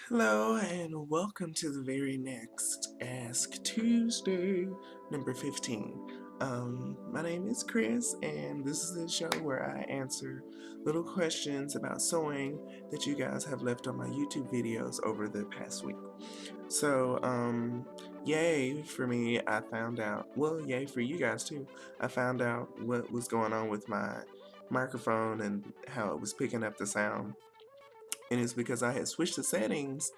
Hello and welcome to the very next Ask Tuesday, number 15. My name is Chris, and this is the show where I answer little questions about sewing that you guys have left on my YouTube videos over the past week. So, yay for me, I found out, well, yay for you guys too. I found out what was going on with my microphone and how it was picking up the sound, and it's because I had switched the settings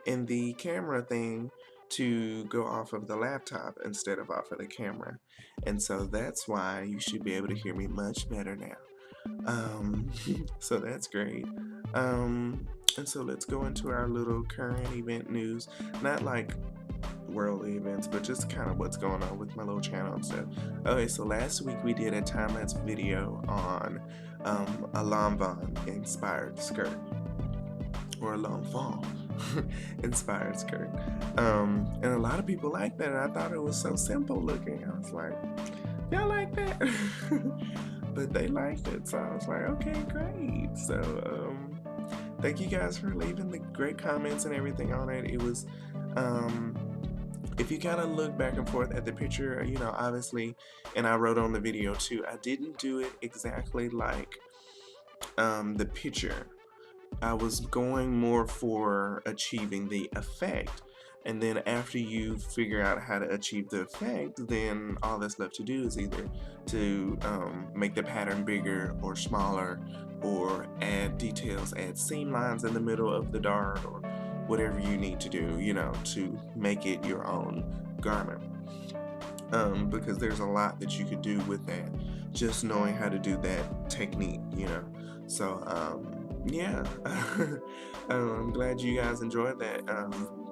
in the camera thing to go off of the laptop instead of off of the camera, and so that's why you should be able to hear me much better now. So that's great. And so let's go into our little current event news, not like worldly events, but just kind of what's going on with my little channel and stuff. Okay, so last week we did a time-lapse video on a Lanvin inspired skirt, or a Lanvin inspired skirt. And a lot of people like that, and I thought it was so simple looking. I was like, y'all like that? But they liked it, so I was like, okay, great. So thank you guys for leaving the great comments and everything on it. It was if you kind of look back and forth at the picture, you know, obviously, and I wrote on the video too, I didn't do it exactly like the picture. I was going more for achieving the effect, and then after you figure out how to achieve the effect, then all that's left to do is either to make the pattern bigger or smaller, or add details, add seam lines in the middle of the dart, or whatever you need to do, you know, to make it your own garment. Because there's a lot that you could do with that, just knowing how to do that technique, you know. So yeah. I'm glad you guys enjoyed that,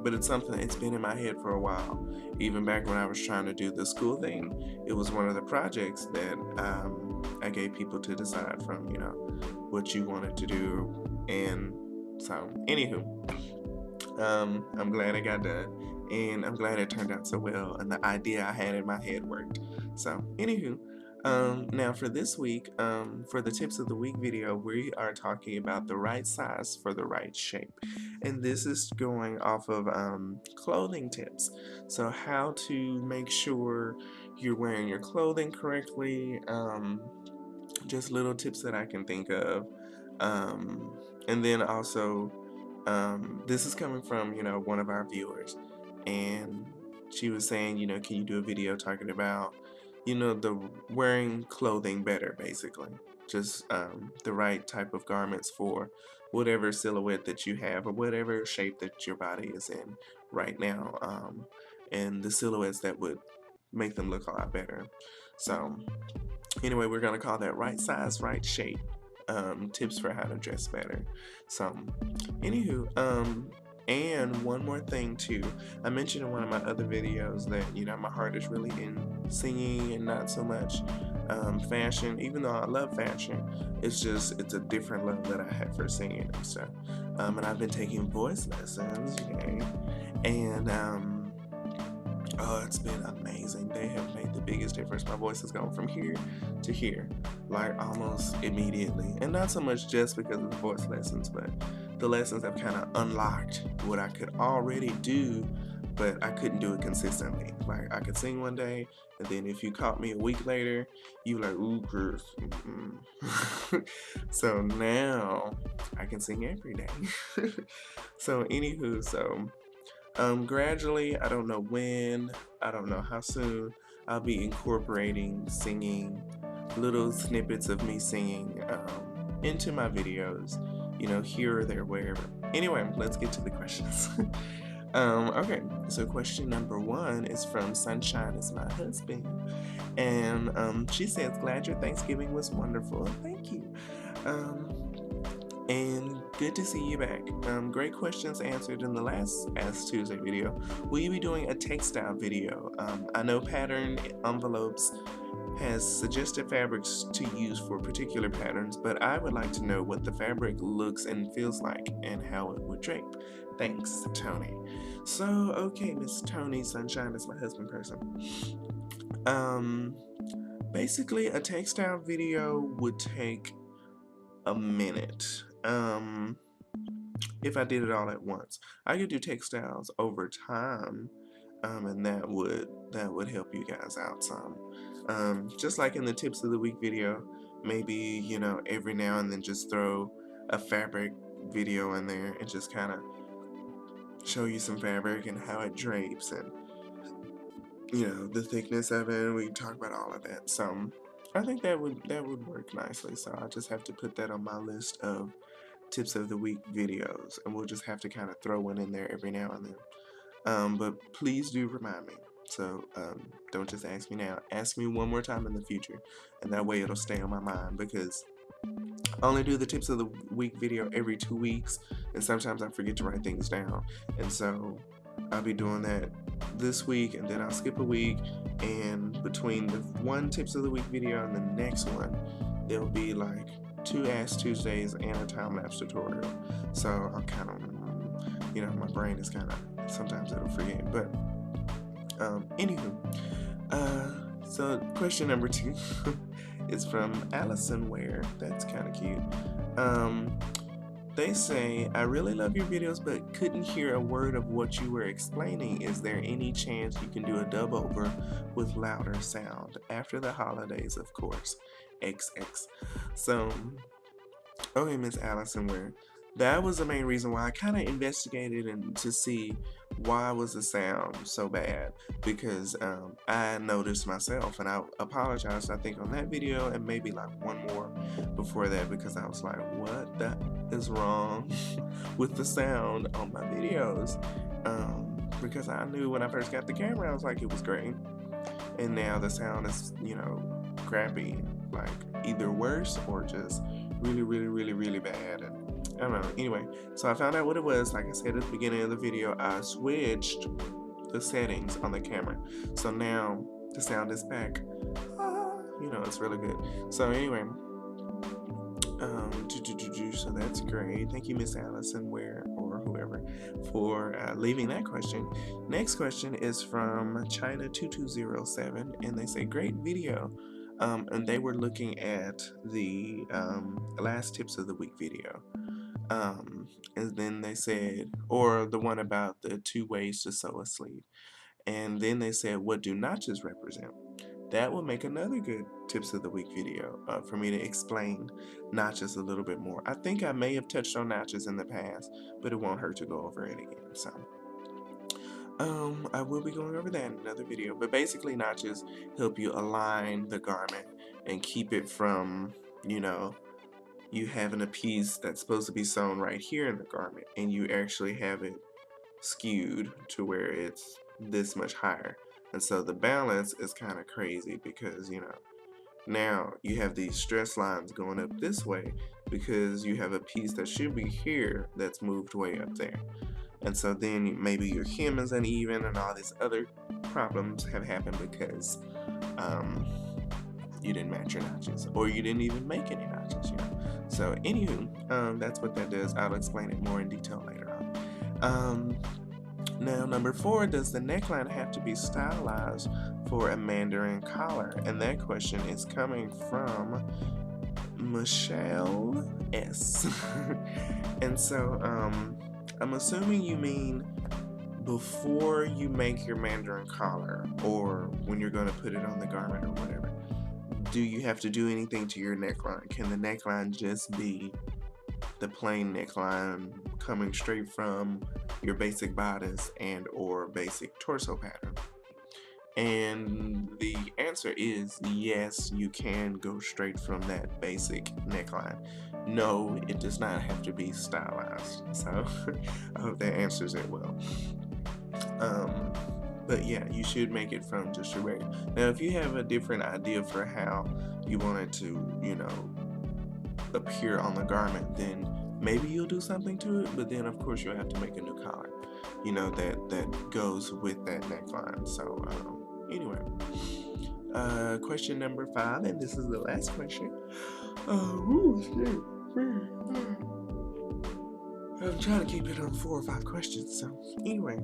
but it's something that's been in my head for a while. Even back when I was trying to do the school thing, it was one of the projects that I gave people to decide from, you know, what you wanted to do. And so anywho, I'm glad it got done, and I'm glad it turned out so well, and the idea I had in my head worked. So anywho, now for this week, for the tips of the week video, we are talking about the right size for the right shape, and this is going off of clothing tips. So how to make sure you're wearing your clothing correctly, just little tips that I can think of, and then also this is coming from, you know, one of our viewers, and she was saying, you know, can you do a video talking about, you know, the wearing clothing better, basically, just the right type of garments for whatever silhouette that you have, or whatever shape that your body is in right now, and the silhouettes that would make them look a lot better. So anyway, we're gonna call that right size, right shape. Tips for how to dress better. So, anywho, and one more thing too. I mentioned in one of my other videos that, you know, my heart is really in singing and not so much fashion. Even though I love fashion, it's a different love that I have for singing and stuff. And I've been taking voice lessons, yay, and oh, it's been amazing. They have made the biggest difference. My voice has gone from here to here, like almost immediately. And not so much just because of the voice lessons, but the lessons have kind of unlocked what I could already do, but I couldn't do it consistently. Like, I could sing one day, and then if you caught me a week later, you were like, ooh, Chris. So now I can sing every day. So anywho, so gradually, I don't know when, I don't know how soon, I'll be incorporating singing, little snippets of me singing into my videos, you know, here or there, wherever. Anyway, let's get to the questions. Okay, so question number 1 is from Sunshine Is My Husband, and she says, glad your Thanksgiving was wonderful. Thank you. And good to see you back. Great questions answered in the last Ask Tuesday video. Will you be doing a textile video? I know Pattern Envelopes has suggested fabrics to use for particular patterns, but I would like to know what the fabric looks and feels like and how it would drape. Thanks, Tony. So, okay, Miss Tony, Sunshine is my husband person. Basically, a textile video would take a minute. if I did it all at once. I could do textiles over time, and that would help you guys out some. Just like in the tips of the week video, maybe, you know, every now and then just throw a fabric video in there and just kind of show you some fabric and how it drapes and, you know, the thickness of it. We can talk about all of that. So I think that would work nicely. So I just have to put that on my list of tips of the week videos, and we'll just have to kind of throw one in there every now and then. But please do remind me. So don't just ask me now. Ask me one more time in the future, and that way it'll stay on my mind, because I only do the tips of the week video every 2 weeks, and sometimes I forget to write things down. And so I'll be doing that this week, and then I'll skip a week, and between the one tips of the week video and the next one, there'll be like 2 Ask Tuesdays and a time-lapse tutorial. So I'll kind of, you know, my brain is kind of, sometimes it'll forget. But anywho, so question number 2 is from alisonware. That's kind of cute. They say, I really love your videos, but couldn't hear a word of what you were explaining. Is there any chance you can do a dub over with louder sound? After the holidays, of course. XX. So, okay, Miss Alisonware. That was the main reason why I kind of investigated and to see why was the sound so bad, because I noticed myself, and I apologized, I think, on that video and maybe like one more before that, because I was like, what the is wrong with the sound on my videos? Because I knew when I first got the camera, I was like, it was great, and now the sound is, you know, crappy, like either worse or just really bad. And I don't know. Anyway, so I found out what it was. Like I said at the beginning of the video, I switched the settings on the camera, so now the sound is back. You know, it's really good. So anyway, so that's great. Thank you, Miss Alisonware, or whoever, for leaving that question. Next question is from China2207, and they say, great video. And they were looking at the last tips of the week video. And then they said, or the one about the 2 ways to sew a sleeve. And then they said, what do notches represent? That will make another good tips of the week video for me to explain notches a little bit more. I think I may have touched on notches in the past, but it won't hurt to go over it again. So I will be going over that in another video. But basically, notches help you align the garment and keep it from, you know, you having a piece that's supposed to be sewn right here in the garment, and you actually have it skewed to where it's this much higher. And so the balance is kind of crazy, because, you know, now you have these stress lines going up this way because you have a piece that should be here that's moved way up there. And so then maybe your hem is uneven, and all these other problems have happened because you didn't match your notches, or you didn't even make any notches, you know. So anywho, that's what that does. I'll explain it more in detail later on. Now, number 4, does the neckline have to be stylized for a mandarin collar? And that question is coming from Mashaal S. And so I'm assuming you mean before you make your mandarin collar, or when you're going to put it on the garment or whatever. Do you have to do anything to your neckline? Can the neckline just be the plain neckline coming straight from your basic bodice and or basic torso pattern? And the answer is yes, you can go straight from that basic neckline. No, it does not have to be stylized. So I hope that answers it well. But yeah, you should make it from just your regular. Now, if you have a different idea for how you want it to, you know, appear on the garment, then maybe you'll do something to it, but then of course you'll have to make a new collar, you know, that goes with that neckline. So anyway, question number 5, and this is the last question. I'm trying to keep it on 4 or 5 questions. So anyway,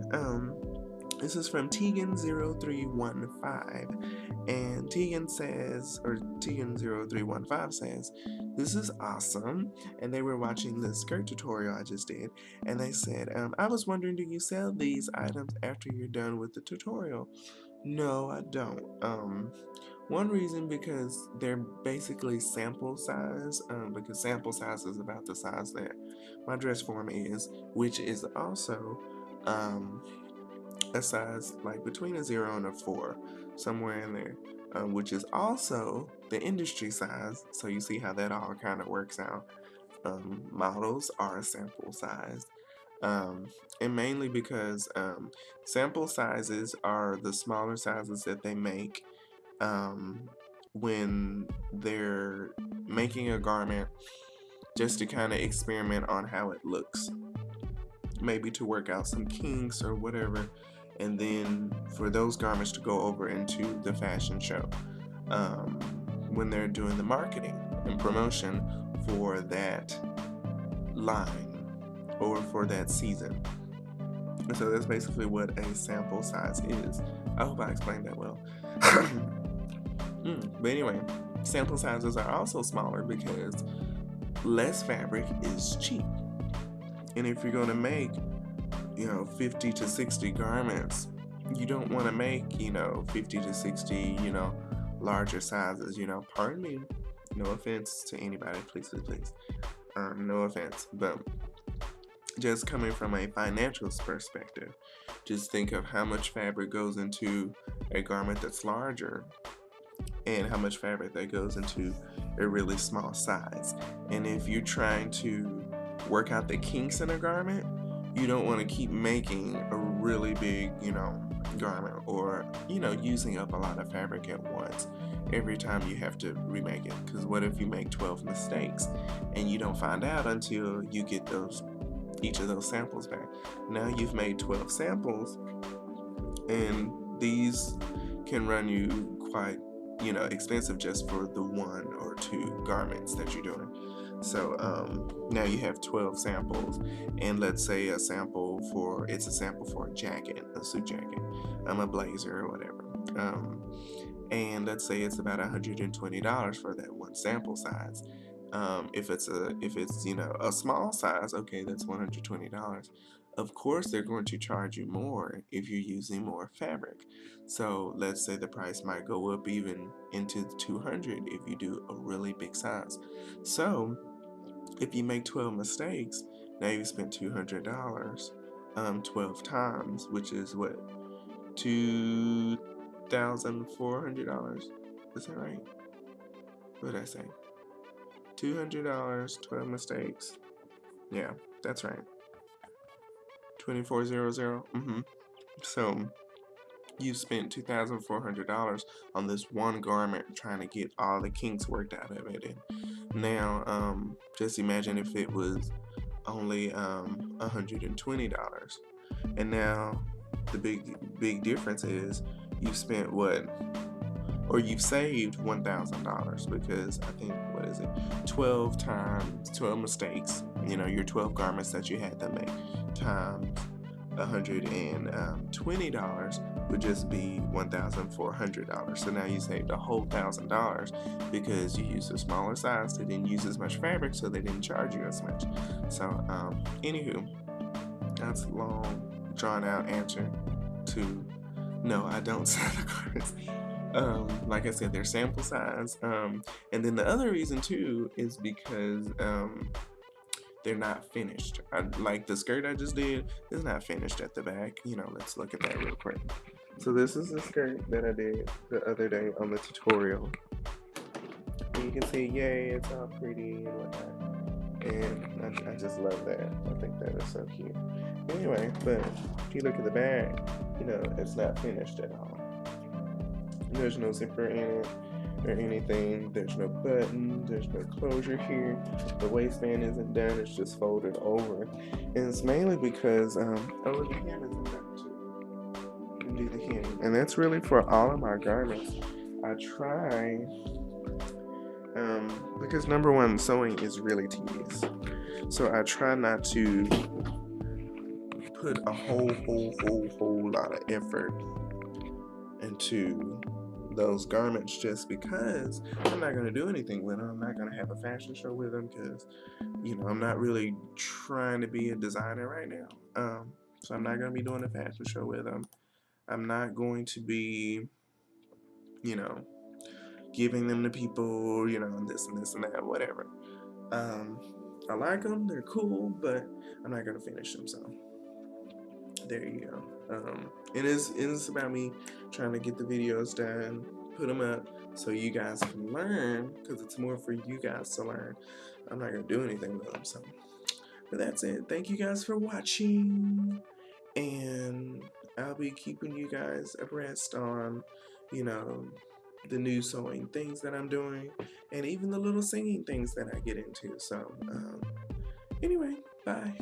this is from Tegan0315, And Tegan says, or Tegan0315 says, this is awesome. And they were watching the skirt tutorial I just did. And they said, I was wondering, do you sell these items after you're done with the tutorial? No, I don't. One reason, because they're basically sample size, because sample size is about the size that my dress form is, which is also a size like between a 0 and a 4, somewhere in there, which is also the industry size. So you see how that all kind of works out. Models are a sample size. And mainly because sample sizes are the smaller sizes that they make when they're making a garment, just to kind of experiment on how it looks, maybe to work out some kinks or whatever, and then for those garments to go over into the fashion show when they're doing the marketing and promotion for that line or for that season. And so that's basically what a sample size is. I hope I explained that well. But anyway, sample sizes are also smaller because less fabric is cheap. And if you're going to make, 50 to 60 garments, you don't want to make, 50 to 60, larger sizes, pardon me, no offense to anybody, please. No offense, but just coming from a financial perspective, just think of how much fabric goes into a garment that's larger and how much fabric that goes into a really small size. And if you're trying to work out the kinks in a garment, you don't want to keep making a really big, garment, or, using up a lot of fabric at once every time you have to remake it. Because what if you make 12 mistakes and you don't find out until you get each of those samples back? Now you've made 12 samples, and these can run you quite, expensive just for the 1 or 2 garments that you're doing. So now you have 12 samples, and let's say it's a sample for a jacket, a suit jacket, a blazer or whatever. And let's say it's about $120 for that one sample size. If it's a small size, okay, that's $120. Of course, they're going to charge you more if you're using more fabric. So let's say the price might go up even into $200 if you do a really big size. So if you make 12 mistakes, now you spent $200 12 times, which is what, $2,400? Is that right? What did I say? $200, 12 mistakes. Yeah, that's right. 2400. So you spent $2,400 on this one garment trying to get all the kinks worked out of it. And now, just imagine if it was only $120. And now the big difference is you spent you've saved $1,000, because I think, 12 times 12 mistakes, your 12 garments that you had to make, times $120 would just be $1,400. So now you saved a whole $1,000 because you used a smaller size. They didn't use as much fabric, so they didn't charge you as much. So anywho, that's a long drawn out answer to no, I don't sell the garments. Like I said, they're sample size. And then the other reason too is because they're not finished. Like the skirt I just did is not finished at the back. Let's look at that real quick. So this is the skirt that I did the other day on the tutorial. And you can see, yay, it's all pretty and whatnot. And I just love that. I think that is so cute. Anyway, but if you look at the back, it's not finished at all. There's no zipper in it or anything. There's no button. There's no closure here. The waistband isn't done. It's just folded over. And it's mainly because, the hem isn't done too. You can do the hem. And that's really for all of my garments. I try, because number one, sewing is really tedious. So I try not to put a whole lot of effort into those garments just because I'm not going to do anything with them. I'm not going to have a fashion show with them because, you know, I'm not really trying to be a designer right now. So I'm not going to be doing a fashion show with them. I'm not going to be, you know, giving them to people, you know, and this and this and that, whatever. I like them, they're cool, but I'm not going to finish them, so there you go. It is about me trying to get the videos done, put them up so you guys can learn, because it's more for you guys to learn. I'm not going to do anything with them, so. But that's it. Thank you guys for watching, and I'll be keeping you guys abreast on, you know, the new sewing things that I'm doing, and even the little singing things that I get into. So, anyway, bye.